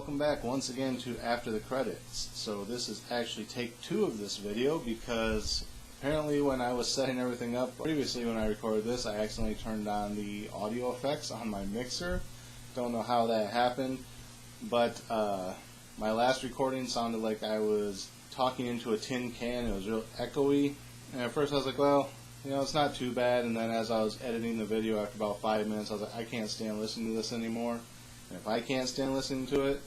welcome back once again to After the Credits. So this is actually take 2 of this video because apparently when I was setting everything up previously when I recorded this, I accidentally turned on the audio effects on my mixer. Don't know how that happened, but my last recording sounded like I was talking into a tin can. It was real echoey, and at first I was like, well, you know, it's not too bad. And then as I was editing the video after about 5 minutes, I was like, I can't stand listening to this anymore. And if I can't stand listening to it,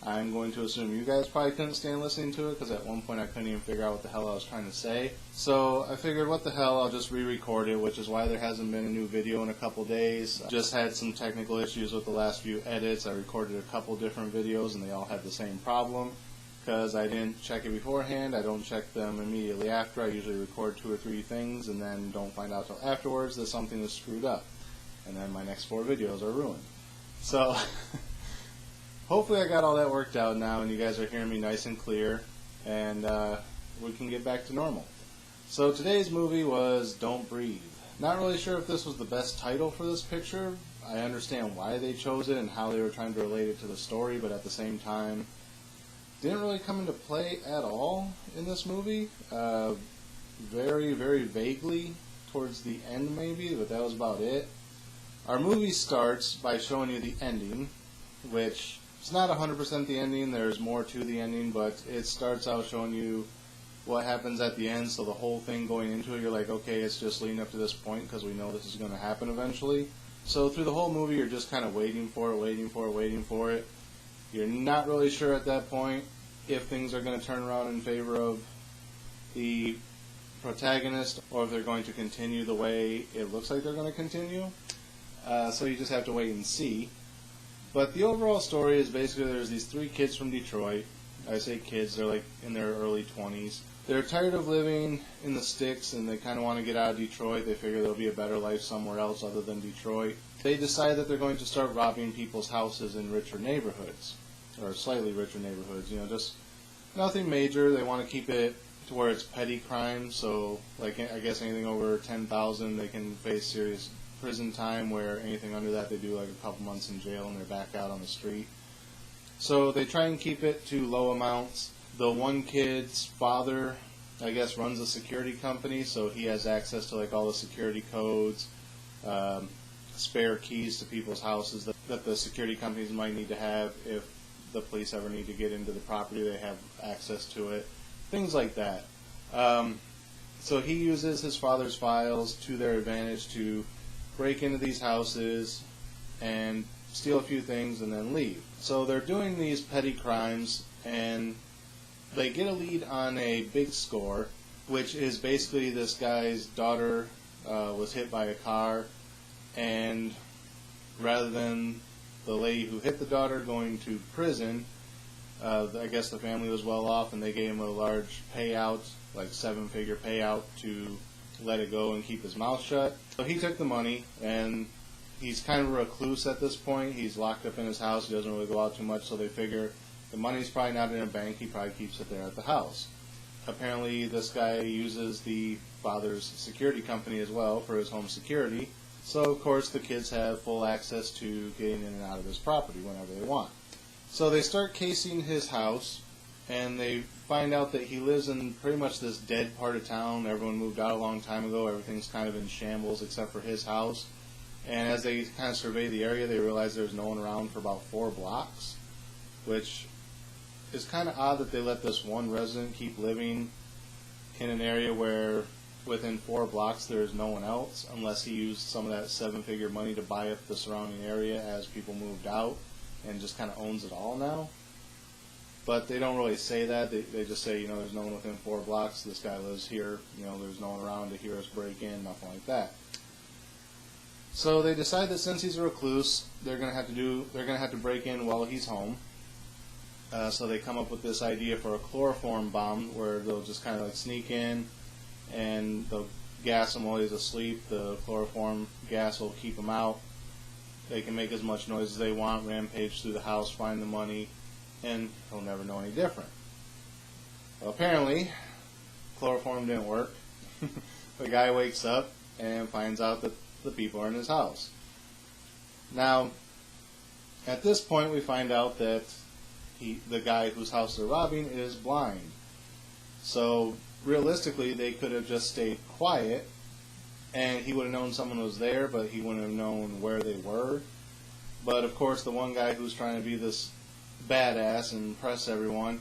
I'm going to assume you guys probably couldn't stand listening to it, because at one point I couldn't even figure out what the hell I was trying to say. So I figured, what the hell, I'll just re-record it, which is why there hasn't been a new video in a couple days. I just had some technical issues with the last few edits. I recorded a couple different videos and they all had the same problem. Because I didn't check it beforehand, I don't check them immediately after. I usually record 2 or 3 things and then don't find out till afterwards that something is screwed up. And then my next 4 videos are ruined. So, hopefully I got all that worked out now and you guys are hearing me nice and clear, and we can get back to normal. So today's movie was Don't Breathe. Not really sure if this was the best title for this picture. I understand why they chose it and how they were trying to relate it to the story, but at the same time, didn't really come into play at all in this movie. Very, very vaguely towards the end maybe, but that was about it. Our movie starts by showing you the ending, which is not 100% the ending. There's more to the ending, but it starts out showing you what happens at the end, so the whole thing going into it, you're like, okay, it's just leading up to this point because we know this is going to happen eventually. So through the whole movie, you're just kind of waiting for it, waiting for it, waiting for it. You're not really sure at that point if things are going to turn around in favor of the protagonist or if they're going to continue the way it looks like they're going to continue. So you just have to wait and see. But the overall story is basically there's these 3 kids from Detroit. I say kids, they're like in their early 20s. They're tired of living in the sticks and they kind of want to get out of Detroit. They figure there'll be a better life somewhere else other than Detroit. They decide that they're going to start robbing people's houses in richer neighborhoods, or slightly richer neighborhoods, you know, just nothing major. They want to keep it to where it's petty crime, so like I guess anything over 10,000 they can face serious prison time, where anything under that they do like a couple months in jail and they're back out on the street. So they try and keep it to low amounts. The one kid's father, I guess, runs a security company, so he has access to like all the security codes, spare keys to people's houses that the security companies might need to have if the police ever need to get into the property. They have access to it, things like that. So he uses his father's files to their advantage to break into these houses and steal a few things and then leave. So they're doing these petty crimes and they get a lead on a big score, which is basically this guy's daughter was hit by a car, and rather than the lady who hit the daughter going to prison, I guess the family was well off and they gave him a large payout, like 7-figure payout, to let it go and keep his mouth shut. So he took the money, and he's kind of a recluse at this point. He's locked up in his house. He doesn't really go out too much, so they figure the money's probably not in a bank. He probably keeps it there at the house. Apparently this guy uses the father's security company as well for his home security. So of course the kids have full access to getting in and out of his property whenever they want. So they start casing his house, and they find out that he lives in pretty much this dead part of town. Everyone moved out a long time ago. Everything's kind of in shambles except for his house. And as they kind of survey the area, they realize there's no one around for about 4 blocks, which is kind of odd that they let this one resident keep living in an area where within 4 blocks there is no one else, unless he used some of that 7-figure money to buy up the surrounding area as people moved out and just kind of owns it all now. But they don't really say that. They just say, you know, there's no one within 4 blocks. This guy lives here. You know, there's no one around to hear us break in, nothing like that. So they decide that since he's a recluse, they're going to have to break in while he's home. So they come up with this idea for a chloroform bomb, where they'll just kind of like sneak in and they'll gas him while he's asleep. The chloroform gas will keep him out. They can make as much noise as they want, rampage through the house, find the money, and he'll never know any different. Well, apparently, chloroform didn't work. The guy wakes up and finds out that the people are in his house. Now, at this point we find out that the guy whose house they're robbing is blind. So realistically, they could have just stayed quiet, and he would have known someone was there, but he wouldn't have known where they were. But of course, the one guy who's trying to be this badass and impress everyone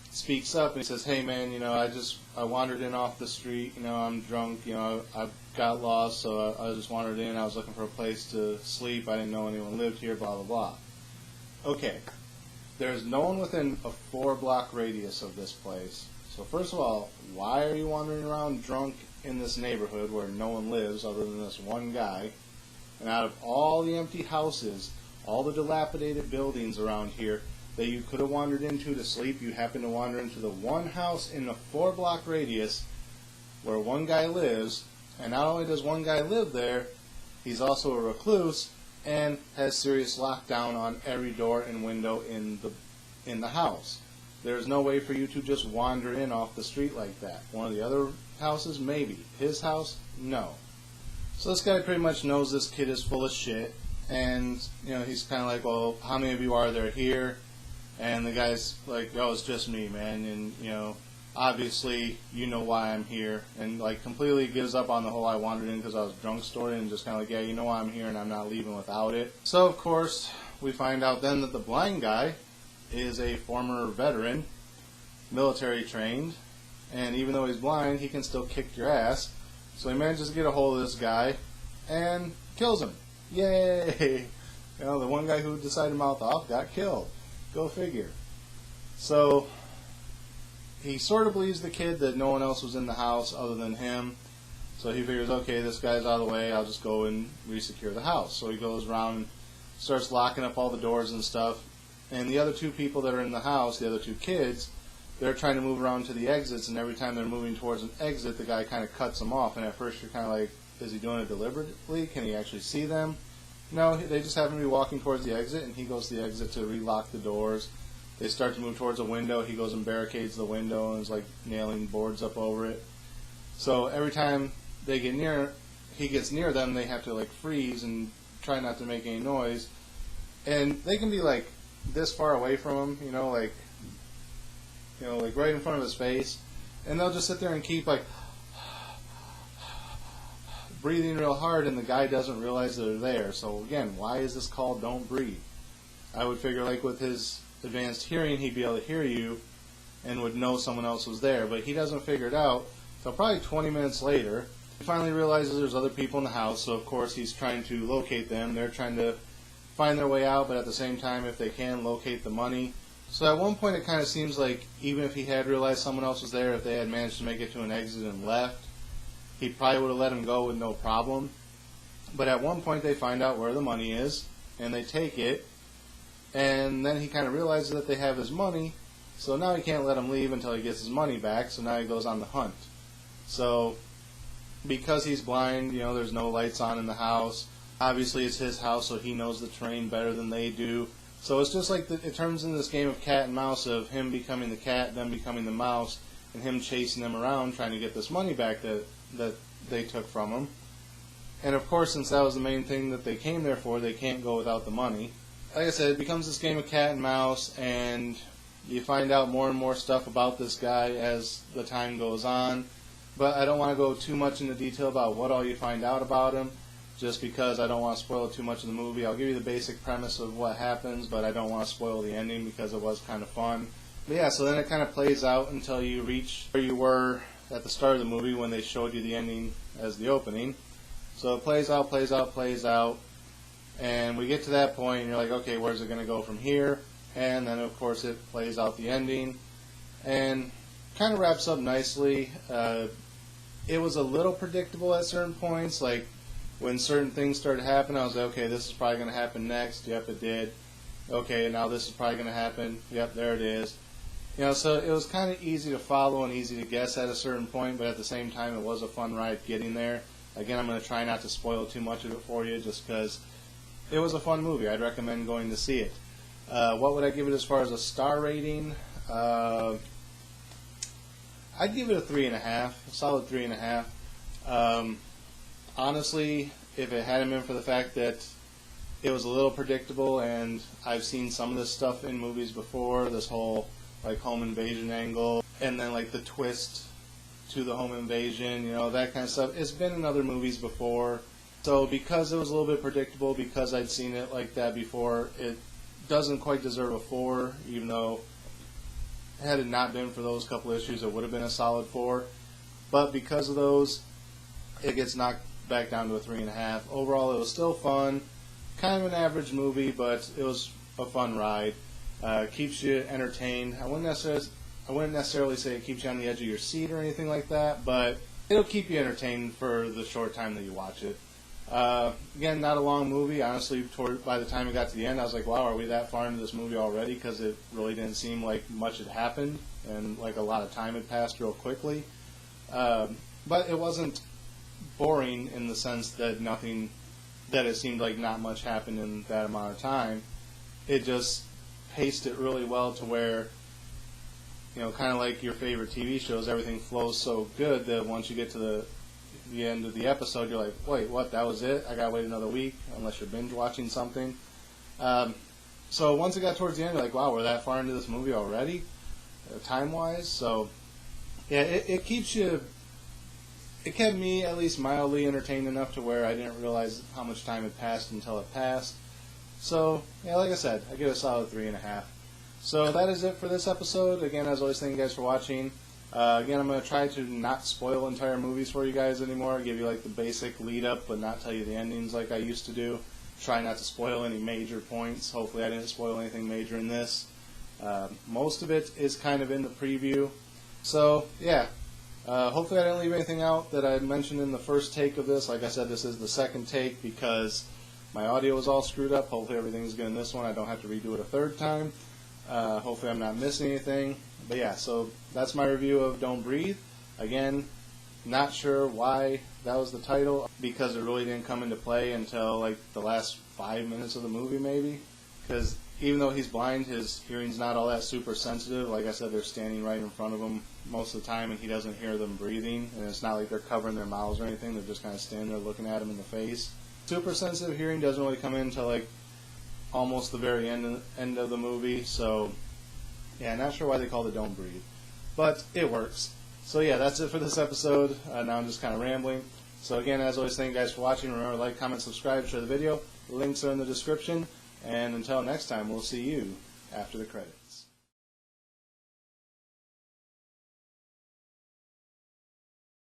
speaks up and he says, "Hey man, I wandered in off the street. I'm drunk. I got lost, so I just wandered in. I was looking for a place to sleep. I didn't know anyone lived here. Blah blah blah." Okay, there's no one within a 4-block radius of this place. So first of all, why are you wandering around drunk in this neighborhood where no one lives other than this one guy? And out of all the empty houses, all the dilapidated buildings around here that you could have wandered into to sleep, you happen to wander into the one house in a 4-block radius where one guy lives. And not only does one guy live there, he's also a recluse and has serious lockdown on every door and window in the house. There's no way for you to just wander in off the street like that. One of the other houses, maybe. His house, no. So this guy pretty much knows this kid is full of shit, and he's kind of like, "Well, how many of you are there here?" And the guy's like, "Oh, it's just me, man, and obviously you know why I'm here," and like completely gives up on the whole "I wandered in because I was drunk" story, and just kind of like, "Yeah, you know why I'm here, and I'm not leaving without it." So of course we find out then that the blind guy is a former veteran, military trained, and even though he's blind, he can still kick your ass. So he manages to get a hold of this guy and kills him. Yay! The one guy who decided to mouth off got killed. Go figure. So he sort of believes the kid that no one else was in the house other than him. So he figures, okay, this guy's out of the way, I'll just go and re-secure the house. So he goes around and starts locking up all the doors and stuff. And the other 2 people that are in the house, the other 2 kids, they're trying to move around to the exits, and every time they're moving towards an exit, the guy kind of cuts them off. And at first you're kind of like, is he doing it deliberately? Can he actually see them? No, they just happen to be walking towards the exit, and he goes to the exit to relock the doors. They start to move towards a window. He goes and barricades the window and is like nailing boards up over it. So every time they get near, he gets near them, they have to like freeze and try not to make any noise. And they can be like this far away from him, like right in front of his face, and they'll just sit there and keep like breathing real hard, and the guy doesn't realize they're there. So again, why is this called "Don't Breathe"? I would figure like with his advanced hearing, he'd be able to hear you and would know someone else was there, but he doesn't figure it out. So probably 20 minutes later, he finally realizes there's other people in the house. So of course he's trying to locate them. They're trying to find their way out, but at the same time, if they can, locate the money. So at one point it kind of seems like even if he had realized someone else was there, if they had managed to make it to an exit and left, he probably would have let him go with no problem. But at one point they find out where the money is, and they take it, and then he kind of realizes that they have his money, so now he can't let him leave until he gets his money back, so now he goes on the hunt. So because he's blind, there's no lights on in the house. Obviously it's his house, so he knows the terrain better than they do. So it's just like it turns into this game of cat and mouse of him becoming the cat, them becoming the mouse, and him chasing them around trying to get this money back that they took from him. And of course, since that was the main thing that they came there for, they can't go without the money. Like I said, it becomes this game of cat and mouse, and you find out more and more stuff about this guy as the time goes on. But I don't want to go too much into detail about what all you find out about him, just because I don't want to spoil too much of the movie. I'll give you the basic premise of what happens, but I don't want to spoil the ending because it was kind of fun. But yeah, so then it kind of plays out until you reach where you were at the start of the movie when they showed you the ending as the opening. So it plays out, and we get to that point, and you're like, okay, where's it going to go from here? And then, of course, it plays out the ending, and kind of wraps up nicely. It was a little predictable at certain points, like when certain things started happening, I was like, okay, this is probably going to happen next. Yep, it did. Okay, now this is probably going to happen. Yep, there it is. So it was kind of easy to follow and easy to guess at a certain point, but at the same time, it was a fun ride getting there. Again, I'm going to try not to spoil too much of it for you, just because it was a fun movie. I'd recommend going to see it. What would I give it as far as a star rating? I'd give it a 3.5, a solid 3.5. Honestly, if it hadn't been for the fact that it was a little predictable, and I've seen some of this stuff in movies before, this whole like home invasion angle, and then like the twist to the home invasion, you know, that kind of stuff. It's been in other movies before. So because it was a little bit predictable, because I'd seen it like that before, it doesn't quite deserve a 4, even though had it not been for those couple issues, it would have been a solid 4. But because of those, it gets knocked back down to a 3.5. Overall, it was still fun. Kind of an average movie, but it was a fun ride. Keeps you entertained. I wouldn't necessarily say it keeps you on the edge of your seat or anything like that, but it'll keep you entertained for the short time that you watch it. Again, not a long movie. Honestly, by the time it got to the end, I was like, wow, are we that far into this movie already? Because it really didn't seem like much had happened, and like a lot of time had passed real quickly. But it wasn't boring in the sense that it seemed like not much happened in that amount of time. It just paced it really well to where, you know, kind of like your favorite TV shows, everything flows so good that once you get to the end of the episode, you're like, wait, what, that was it? I gotta wait another week, unless you're binge watching something. So once it got towards the end, you're like, wow, we're that far into this movie already, time-wise. So, yeah, it kept me at least mildly entertained enough to where I didn't realize how much time had passed until it passed. So, yeah, like I said, I give it a solid 3.5. So that is it for this episode. Again, as always, thank you guys for watching. Again, I'm going to try to not spoil entire movies for you guys anymore. Give you like the basic lead-up, but not tell you the endings like I used to do. Try not to spoil any major points. Hopefully I didn't spoil anything major in this. Most of it is kind of in the preview. So, yeah. Hopefully I didn't leave anything out that I mentioned in the first take of this. Like I said, this is the second take because my audio was all screwed up. Hopefully everything's good in this one. I don't have to redo it a third time. Hopefully I'm not missing anything. But yeah, so that's my review of Don't Breathe. Again, not sure why that was the title, because it really didn't come into play until like the last 5 minutes of the movie maybe. Because even though he's blind, his hearing's not all that super sensitive. Like I said, they're standing right in front of him most of the time and he doesn't hear them breathing. And it's not like they're covering their mouths or anything. They're just kind of standing there looking at him in the face. Super sensitive hearing doesn't really come in until like almost the very end of the movie. So yeah, not sure why they called it Don't Breathe, but it works. So yeah, that's it for this episode. Now I'm just kind of rambling. So again, as always, thank you guys for watching. Remember, like, comment, subscribe, share the video. Links are in the description. And until next time, we'll see you after the credits.